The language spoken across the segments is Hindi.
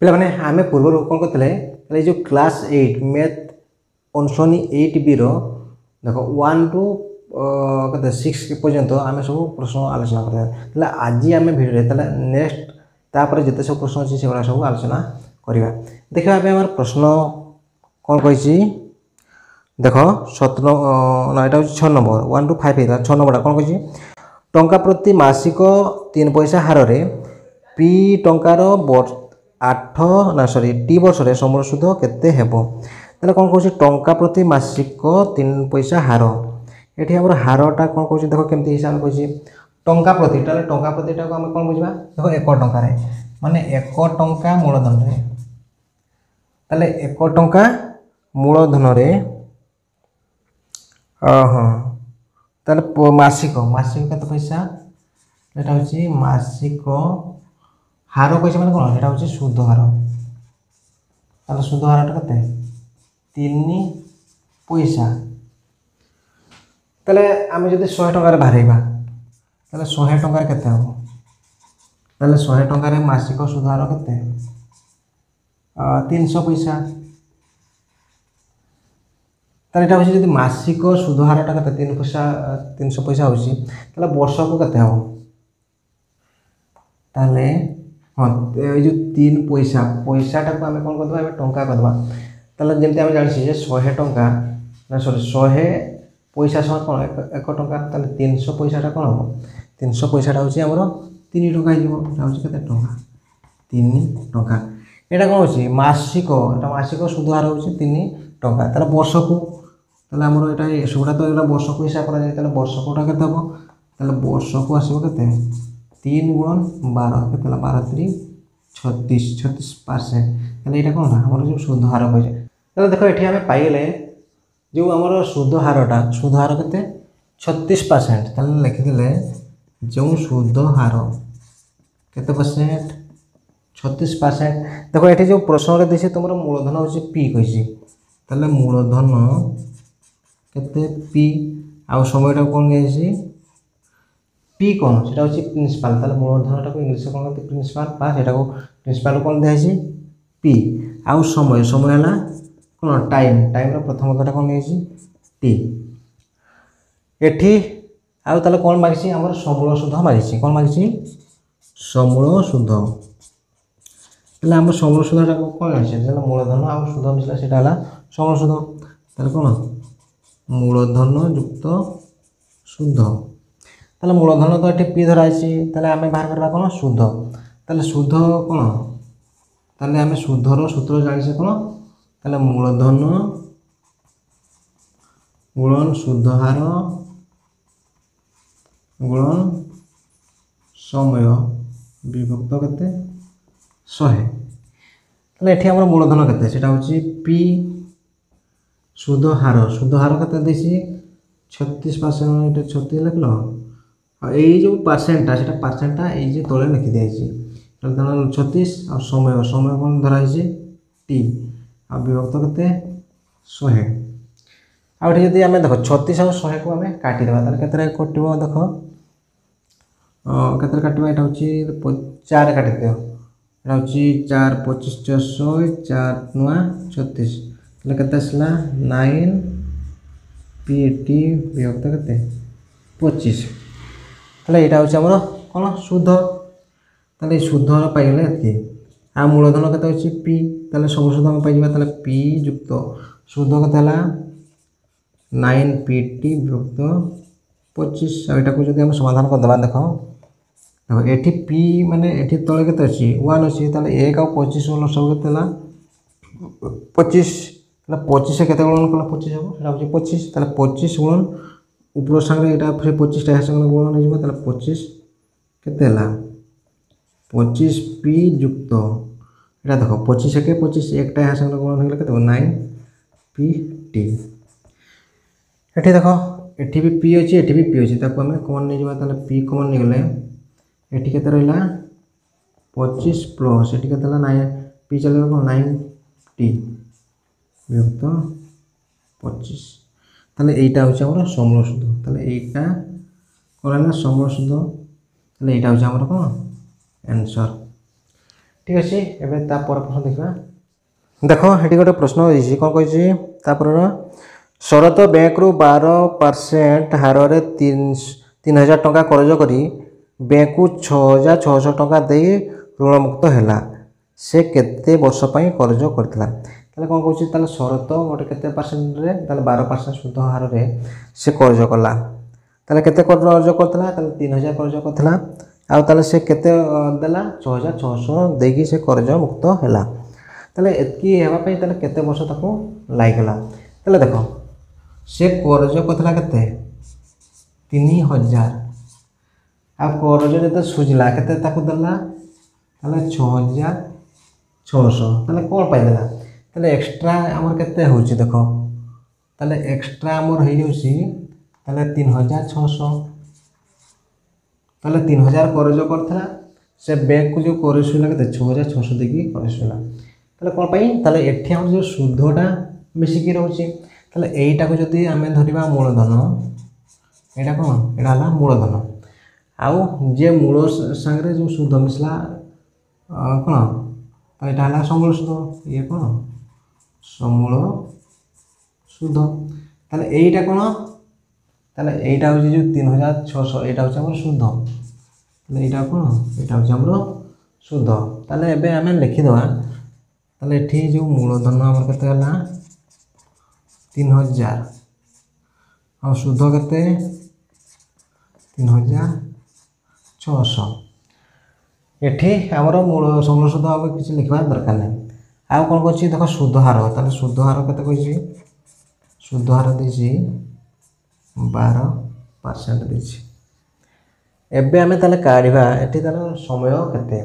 पे मैंने आम पूर्व कौन करते जो क्लास 8 मैथ ऑनसोनी 8B देख 1 टू 6 पर्यंत आम सब प्रश्न आलोचना करते आज आम भिडियो नेक्स्ट तापर जिते सब प्रश्न अच्छी से सब आलोचना करवा देखा आम प्रश्न कौन कही देख 7 ना यहाँ 6 नंबर 1 टू 5 है 6 नंबर कौन कही टंका प्रति मासिक 3 पैसा हार पी टंकार 8 ना सॉरी टी वर्ष समूल सुध केते हेबो ताले कौन कह टंका प्रति मासिक 3 पैसा हार ये आम हारटा कौन कह देख केमती हिसाब कही टंका प्रति टंका प्रतिटा आम कौन बुझा देख 1 टंकार माने 1 टंका मूलधन ताले 1 टंका मूलधन हाँ ताले मासिक मासिक केते पैसा एटा होची मासिक हार कैसे मैंने कौन यहाँ हूँ सुध हार ताल सुध हारटा के 3 पैसा ताले आम जब 100 टकर बाहरवा ताले 100 टकर केते हम ताले 100 टकर मासिक सुध हार के 300 पैसा ताले यहाँ हूँ मासिक सुध हारटा के 300 पैसा हो वर्ष को केते हम ताले हाँ ये जो 3 पैसा पैसाटा को आम कौन करदे टंका करदे ताले जमती आम जानी 100 टंका ना सॉरी 100 पैसा सह कौन 1 टंका ताले 300 पैसाटा कौन हम 300 पैसाटा हूँ आमर 3 टंका हो केते टंका 3 टंका यहाँ कौन हो मासिक एटा मासिक सुध हार हो 3 टंका ताले वर्ष को ताले आमर यहाँ सबुटा तो यहाँ वर्ष को हिसाब करा वर्ष कोटा केते हम ताले वर्ष को आसो केते 3 गुणन 12 के 12 3 36% ताले यहाँ कौन आम जो सुध हार कहे देख ये आम पाइले जो आम सुध हारटा सुध हार के 36% ताले लिखिदे जो सुध हार केते परसेंट 36% देखो ये जो प्रश्न देसी तुम मूलधन हूँ पी कही ताले मूलधन केते पी आ समयटा कौन दिखाई पी कौन से प्रिंसिपाल ताले मूलधनटा को इंग्लिश कौन कहते प्रिंसिपाल पास यहाँ को प्रिंसिपाल कौन दिखाई पी आउ समय समय है कौन टाइम टाइम प्रथम कथा कौन दिखाई टी एठी आउ ताले कौन मागिसी हमर समूल सुध मागिसी कौन मागिसी समूल सुध ताले हम समूल सुधटा कौन है मूलधन आउ सुध मिसला सेटा हला समूल सुध ताले कौन मूलधन युक्त सुध ताले मूलधन तो ये पी धराई ताले आम बाहर करवा कौन सुध ताले सुध कौन ताले आम सुधर सूत्र जानी कौन ताले मूलधन गुणन सुध हार गुणन समय विभक्त केते 100 ताले एठी हमर मूलधन केते सेटा होची पी सुध हार केते देसी 36% 36 लिखलो ये जो परसेंटा से परसेंटा ये तले लिखी दिखाई 36 आ समय समय कौन धराई टी आ विभक्त के 100 आगे जब आम देख 36 आ 100 को आम काटिदेवा के कट देख के काटा यहाँ हूँ 4 काटिद यहाँ हूँ 4 25 100 4 नुआ 36 के 9 पी टी विभक्त के 25 ताले यहाँ हूँ आमर कौन सुध ताले सुध पाइगले ये आ मूलधन के पी ताले सब सुध आम पाइबा ताले पी युक्त सुध के 9 पी टी विभक्त 25 यहाँ को जब समाधान करदे देख देखो ये पी माने ये तले के अच्छी 1 अच्छी ताले 1 आ 25 सब के 25 25 के गुणन कला 25 हम 25 ताले 25 गुणन ऊपर संगे यहाँ फिर 25 टा संगे गुणन हो 25 के 25 पी युक्त यहाँ देख 25 के 25 एक टा संगे गुणन हो 9 पी टी ये देख ये भी पी अच्छी ये भी पी अच्छी आम कमन नहीं जाता पी कमन नहीं गले ये के रहा 25 प्लस ये के 9 पी चल 9 टी विभक्त 25 ताले एटा होची हमर समूल सुध ताले एटा कोन समूल सुध ताले एटा होची हमर कोन आंसर ठीक अच्छे एवं तापर प्रश्न देखा देख ये गोटे प्रश्न होती कौन कही तापर शरत बैंक रु 12% हार रे 3000 टंका कर्ज करी बैंक को 6600 टंका दे ऋण मुक्त है से केते वर्ष पर कर्ज करता कौन कौन शरत गोटे के परसेंट 12% सुध हार रे से कर्ज कला केते कर्ज करता 3000 कर्ज करता आउ से केते देला 6600 देकी से कर्ज मुक्त है ताले एतकी हेबापी केते वर्ष ताको लागला ताले देखो से कर्ज करता केते 3000 आ कर्ज जब सुझला केते ताको देला ताले 6600 ताले कौन पाई देला ताले एक्स्ट्रा आमर केते होची देखो ताले एक्स्ट्रा आमर हो जाउची ताले 3600 ताले 3000 कर्ज करथला से बैंक को जो कर्ज सुला केते 6600 देकी कर्ज सुला ताले कौन पाई ताले एठी हम जो सुधटा मिसिकी रहउची ताले एईटा को जदी आमे धरिबा मूलधन एटा कोन एटा हला मूलधन आउ जे मूल संगे जो सुध मिसला कोन ताले एटा हला समूल सुध ये कोन समूल सुध ताले एईटा कोन ताले एईटा हो जो 3600 एटा हो हमर सुध ताले एईटा कोन एटा हो हमर सुध ताले एबे आमे लिखि दवा ताले एठी जो मूलधन हमर केते हला 3000 और सुध केते 3600 एठी हमर मूल समूल सुध अब किछि लिखबा दरकार नै आ कोन कहछि देखो सुध हार ताले सुध हार केते कहछि सुध हार देछि 12% देछि एबे आमे ताले काढिबा एठी ताले समय केते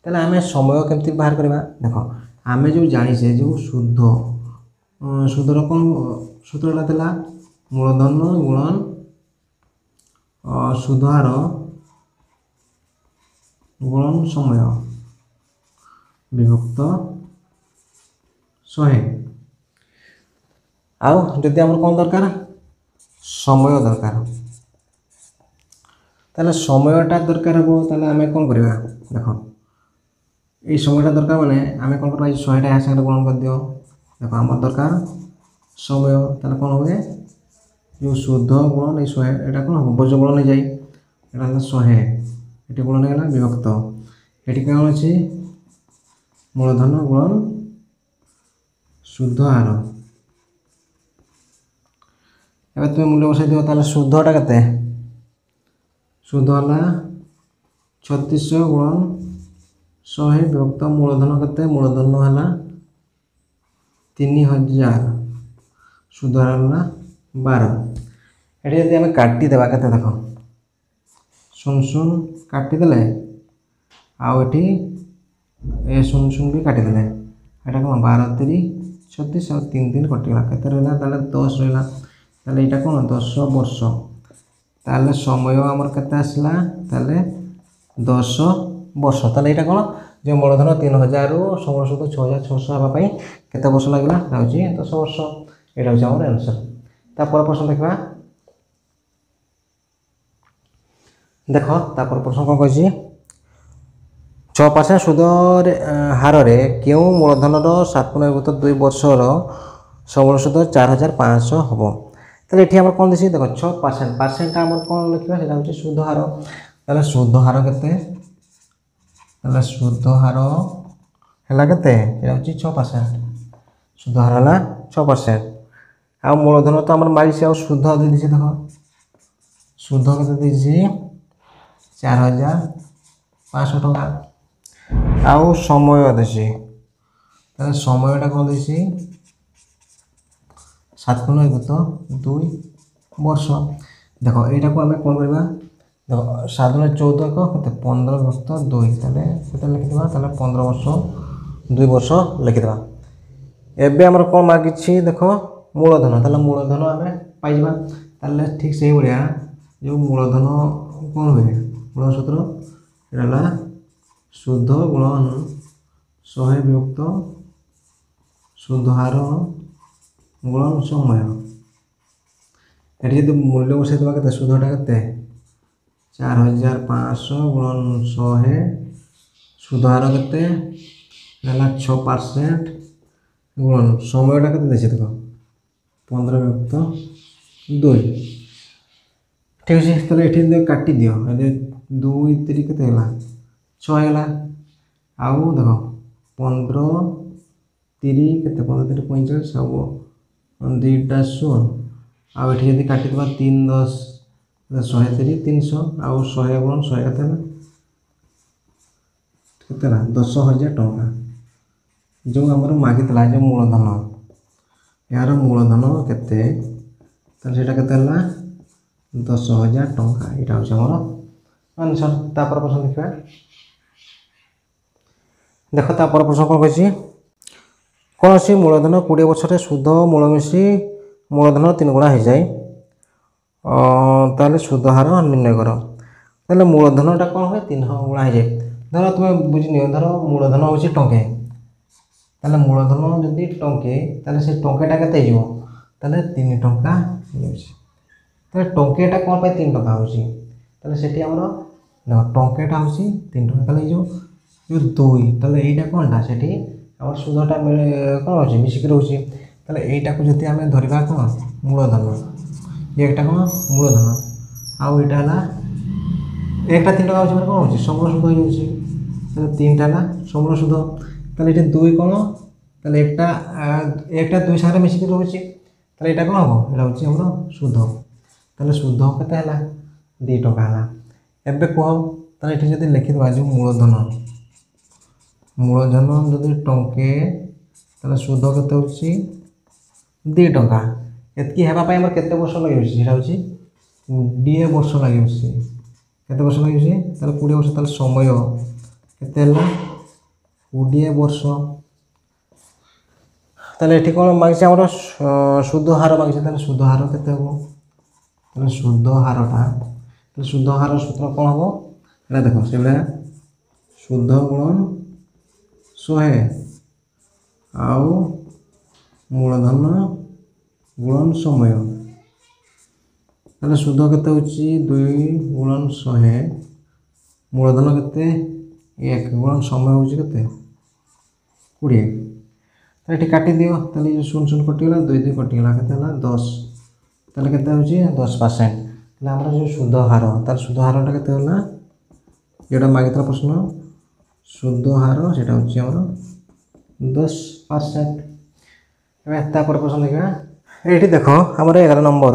ताले आमे समय केमति बाहर करबा देखो आमे जो जानि छे जो शुद्ध शुद्धर कोन सूत्रटा देला मूलधन गुणन शुद्ध हार गुणन समय विभक्त 100 आउ जदि हमर कोन दरकार समय दरकार ताले समयटा दरकार हो ताले आमे कोन करबा देखो এই সময়টা দরকার মানে আমি কোন করব এই 100টা এর সাথে গুণন করে দিও দেখো আমার দরকার সময় তাহলে কোন হবে যে শুদ্ধ গুণন এই 100 এটা কোন হবে বজ্র গুণনে যাই এটা হলো 100 এটি গুণনে গেল বিভক্ত এটি কেমন আছে মূলধন গুণন শুদ্ধ হার এবার তুমি মূল্য বসাই দিও তাহলে শুদ্ধটা কত শুদ্ধ হলা 3600 গুণন 100 विभक्त मूलधन केते मूलधन हला 3000 सुध हला 12 एठी यदि हम काटी देबा केते देखो 00 काटी देले आ एठी ए 00 भी काटी देले एटा कोन 12 3 36 और 3 दिन कटिला केते रहला ताले 10 रहला ताले एटा कोन 10 वर्ष ताले समय हमर केते आसला ताले 10 वर्ष ताले एटा कोन जो मूलधन 3000 रु समूल सुध 6600 हबा पई केते वर्ष लागला राउची 10 वर्ष एटा हो हमर आंसर तापर प्रश्न देखबा देखो तापर प्रश्न कोन कहछि 6% सुध हार रे केउ मूलधन रो 7.2 वर्ष रो समूल सुध 4500 हबो ताले एठी हमर कोन दिसि देखो 6% परसेंट हमर कोन लिखबा सेटा होछि सुध हार ताले सुध हार केते ताले शुद्ध हार हैला केते एटा होची 6% शुद्ध हार हला 6% आ मूलधन तो हमर मारी से आ शुद्ध दे दिछि देखो शुद्ध केते दिछि 4500 टका आ समय दिछि ताले समयटा कोन दिछि 7.2 वर्ष देखो एटा को हमें कोन करबा देखो 7.14 को केते 15 विभक्त 2 ताले केते लिखि देबा ताले 15 वर्ष 2 वर्ष लिखि देबा एबे हमर कोन मार्क छि देखो मूलधन ताले मूलधन हमें पाइ जबा ताले ठीक सेही बढिया जो मूलधन कोन होय मूल सूत्र एला शुद्ध गुणन 100 विभक्त शुद्ध हार गुणन समय एठी यदि मूल्य बसाइ देबा केते शुद्धटा केते 4500 गुणन 100 ସୁଧ ହାର କେତେ ହେଲା 6% ଗୁଣନ ସମୟଟା କେତେ ଦେଇଛି ଦେଖ 15/2 ঠিক আছে। তাহলে এটি কাটি দিও 2 3 কেতে ହେଲା 6 ହେଲା ଆଉ ଦେଖ 15 3 କେତେ 15 3 45 ଆଉ 2ଟା 16 ଆଉ ଏଠି ଯଦି କାଟିଦେବା 3 10 130 300 ଆଉ 100 ଗୁଣ 100 କେତେ ହେଲା 10,000 ଟଙ୍କା ଯେଉଁ ଆମର ମାଗିଥିଲା ଯେଉଁ ମୂଳଧନ ଏହାର ମୂଳଧନ କେତେ ତାହେଲେ ସେଇଟା କେତେ ହେଲା 10,000 ଟଙ୍କା। ଏଇଟା ହେଉଛି ଆମର ଆନ୍ସର୍। ତାପରେ ପ୍ରଶ୍ନ ଦେଖିବା। ଦେଖ ତାପରେ ପ୍ରଶ୍ନ କ'ଣ କହିଛି କୌଣସି ମୂଳଧନ 20 ବର୍ଷରେ ସୁଧ ମୂଳ ମିଶି ମୂଳଧନ 3 ଗୁଣା ହୋଇଯାଏ ତାହେଲେ ସୁଧ ହାର ନିର୍ଣ୍ଣୟ କର। ତାହେଲେ ମୂଳଧନଟା କ'ଣ ହୁଏ 3 ଗୁଣା ହୋଇଯାଏ। ଧର ତୁମେ ବୁଝିନିଅ ଧର ମୂଳଧନ ହେଉଛି ଟଙ୍କେ ତାହେଲେ ମୂଳଧନ ଯଦି ଟଙ୍କେ ତାହେଲେ ସେ ଟଙ୍କେଟା କେତେ ହେଇଯିବ ତାହେଲେ 3 ଟଙ୍କା ହେଇଯାଉଛି। ତାହେଲେ ଟଙ୍କେଟା କ'ଣ ପାଇଁ 3 ଟଙ୍କା ହେଉଛି ତାହେଲେ ସେଠି ଆମର ଟଙ୍କେଟା ହେଉଛି 3 ଟଙ୍କା ତାହେଲେ ଏଇ ଯେଉଁ 2 ତାହେଲେ ଏଇଟା କ'ଣଟା ସେଠି ଆମର ସୁଧଟା କ'ଣ ହେଉଛି ମିଶିକି ରହୁଛି। ତାହେଲେ ଏଇଟାକୁ ଯଦି ଆମେ ଧରିବା କ'ଣ ମୂଳଧନ ଏଇଟା କ'ଣ ମୂଳଧନ ଆଉ ଏଇଟା ହେଲା একটা 3 টাকা ହେଉଛି ମାନେ କ'ଣ ହେଉଛି ସମୂଳ ସୁଧ ହେଇଯାଉଛି। ତାହେଲେ 3ଟା ହେଲା ସମୂଳ ସୁଧ। ତାହେଲେ ଏଠି 2 କ'ଣ ତାହେଲେ একটা 2 ସାଙ୍ଗରେ ମିଶିକି ରହୁଛି ତାହେଲେ ଏଇଟା କ'ଣ ହେବ ଏଇଟା ହେଉଛି ଆମର ସୁଧ। ତାହେଲେ ସୁଧ କେତେ ହେଲା 2 ଟଙ୍କା ହେଲା। ଏବେ କୁହ ତାହେଲେ ଏଠି ଯଦି ଲେଖିଦେବା ଯେଉଁ ମୂଳଧନ ଯଦି ଟଙ୍କେ ତାହେଲେ ସୁଧ କେତେ ହେଉଛି 2 ଟଙ୍କା। ଏତିକି ହେବା ପାଇଁ ଆମର କେତେ ବର୍ଷ ଲାଗିଯାଉଛି ସେଇଟା ହେଉଛି 20 ବର୍ଷ ଲାଗିଯାଉଛି। କେତେ ବର୍ଷ ଲାଗିଛି ତାହେଲେ 20 ବର୍ଷ ତାହେଲେ ସମୟ କେତେ ହେଲା 20 ବର୍ଷ। ତାହେଲେ ଏଠି କ'ଣ ମାଗିଛି ଆମର ସୁଧ ହାର ମାଗିଛି ତାହେଲେ ସୁଧ ହାର କେତେ ହେବ ତାହେଲେ ସୁଧ ହାରଟା ତାହେଲେ ସୁଧ ହାର ସୂତ୍ର କ'ଣ ହେବ ଏଇଟା ଦେଖ ସେଇଭଳିଆ ସୁଧ ଗୁଣନ 100 ଆଉ ମୂଳଧନ ଗୁଣନ ସମୟ। ତାହେଲେ ସୁଧ କେତେ ହେଉଛି 2 ଗୁଣନ 100 ମୂଳଧନ କେତେ 1 ଗୁଣନ ସମୟ ହେଉଛି କେତେ 20। ତାହେଲେ ଏଠି କାଟିଦିଅ ତାହେଲେ 0 କଟିଗଲା 2 2 କଟିଗଲା କେତେ ହେଲା 10 ତାହେଲେ କେତେ ହେଉଛି 10%। ତାହେଲେ ଆମର ଯେଉଁ ସୁଧ ହାର ତାର ସୁଧ ହାରଟା କେତେ ହେଲା ଯେଉଁଟା ମାଗିଥିଲା ପ୍ରଶ୍ନ ସୁଧ ହାର ସେଇଟା ହେଉଛି ଆମର 10%। ଏବେ ତାପରେ ପ୍ରଶ୍ନ ଦେଖିବା। ଏଇଠି ଦେଖ ଆମର 11 ନମ୍ବର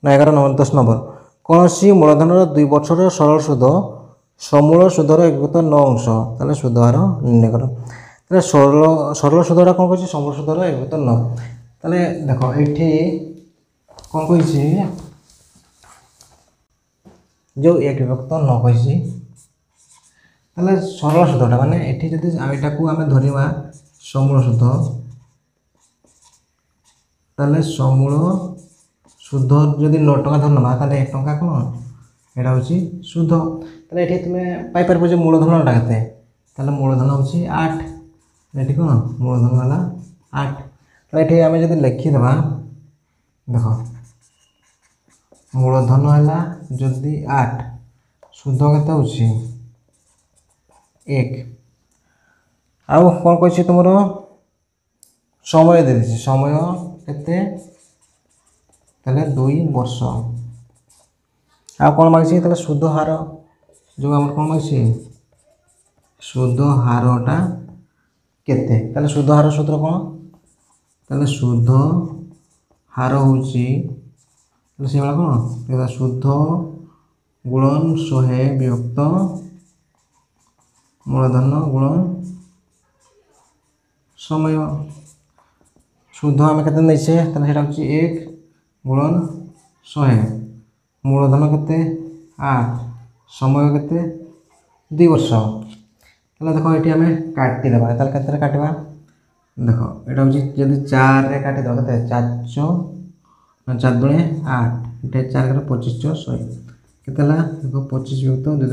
10 ନମ୍ବର କୌଣସି ମୂଳଧନର 2 ବର୍ଷର ସରଳ ସୁଧ ସମୂଳ ସୁଧର ଏକଭୂତ 9 ଅଂଶ ତାହେଲେ ସୁଧ ହାର ନିର୍ଣ୍ଣୟ କର। ତାହେଲେ ସରଳ ସୁଧଟା କ'ଣ କହିଛି ସମୂଳ ସୁଧର ଏକଭୂତ 9। ତାହେଲେ ଦେଖ ଏଇଠି କ'ଣ କହିଛି ଯେଉଁ 1/9 କହିଛି ତାହେଲେ ସରଳ ସୁଧଟା ମାନେ ଏଠି ଯଦି ଏଇଟାକୁ ଆମେ ଧରିବା ସମୂଳ ସୁଧ ତାହେଲେ ସମୂଳ ସୁଧ ଯଦି 9 ଟଙ୍କା ଧରି ନେବା ତାହେଲେ 1 ଟଙ୍କା କ'ଣ ଏଇଟା ହେଉଛି ସୁଧ। ତାହେଲେ ଏଠି ତୁମେ ପାଇପାରିବ ଯେ ମୂଳଧନଟା କେତେ ତାହେଲେ ମୂଳଧନ ହେଉଛି 8 ଏଠି କ'ଣ ମୂଳଧନ ହେଲା 8। ତାହେଲେ ଏଠି ଆମେ ଯଦି ଲେଖିଦେବା ଦେଖ ମୂଳଧନ ହେଲା ଯଦି 8 ସୁଧ କେତେ ହେଉଛି 1 ଆଉ କ'ଣ କହିଛି ତୁମର ସମୟ ଦେଇଦେଇଛି ସମୟ କେତେ ତାହେଲେ 2 ବର୍ଷ ଆଉ କ'ଣ ମାଗିଛି ତାହେଲେ ସୁଧ ହାର ଯେଉଁ ଆମର କ'ଣ ମାଗିଛି ସୁଧ ହାରଟା କେତେ ତାହେଲେ ସୁଧ ହାର ସୂତ୍ର କ'ଣ ତାହେଲେ ସୁଧ ହାର ହେଉଛି ତାହେଲେ ସେଇଭଳିଆ କ'ଣ ସୁଧ ଗୁଣନ 100 ବିଭକ୍ତ ମୂଳଧନ ଗୁଣନ ସମୟ। ସୁଧ ଆମେ କେତେ ନେଇଛେ ତାହେଲେ ସେଇଟା ହେଉଛି 1 ଗୁଣନ 100 ମୂଳଧନ କେତେ 8 ସମୟ କେତେ 2 ବର୍ଷ। ତାହେଲେ ଦେଖ ଏଠି ଆମେ କାଟିଦେବା ତାହେଲେ କେତେରେ କାଟିବା ଦେଖ ଏଇଟା ହେଉଛି ଯଦି 4ରେ କାଟିଦେବା କେତେ 4 4 8 ଏଠି 4 25 100 କେତେ ହେଲା ଦେଖ 25 ବିଭକ୍ତ 2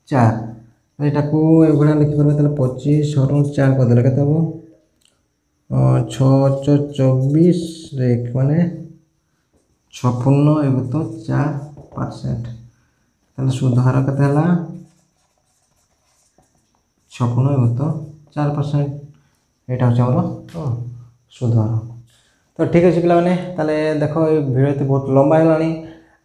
4 ଏଇଟାକୁ ଏଭଳିଆ ଲେଖିପାରିବା ତାହେଲେ 25 4 କରିଦେଲେ କେତେ ହେବ 6 24 ମାନେ 56/4%। ତାହେଲେ ସୁଧ ହାର କେତେ ହେଲା 56.4% ଏଇଟା ହେଉଛି ଆମର ସୁଧହାର। ତ ଠିକ୍ ଅଛି ପିଲାମାନେ, ତାହେଲେ ଦେଖ ଏ ଭିଡ଼ିଓ ଏତେ ବହୁତ ଲମ୍ବା ହେଇଗଲାଣି।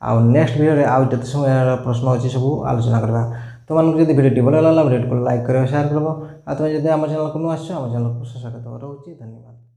ଆଉ ନେକ୍ସଟ ଭିଡ଼ିଓରେ ଆଉ ଯେତେ ସମୟ ପ୍ରଶ୍ନ ଅଛି ସବୁ ଆଲୋଚନା କରିବା। ତୁମମାନଙ୍କୁ ଯଦି ଭିଡ଼ିଓଟି ଭଲ ଲାଗିଲା ଭିଡ଼ିଓଟିକୁ ଲାଇକ୍ କରିବ, ସେୟାର କରିବ। ଆଉ ତୁମେ ଯଦି ଆମ ଚ୍ୟାନେଲକୁ ନୂଆ ଆସିଛ ଆମ ଚ୍ୟାନେଲକୁ ସ୍ୱାଗତ ରହୁଛି। ଧନ୍ୟବାଦ।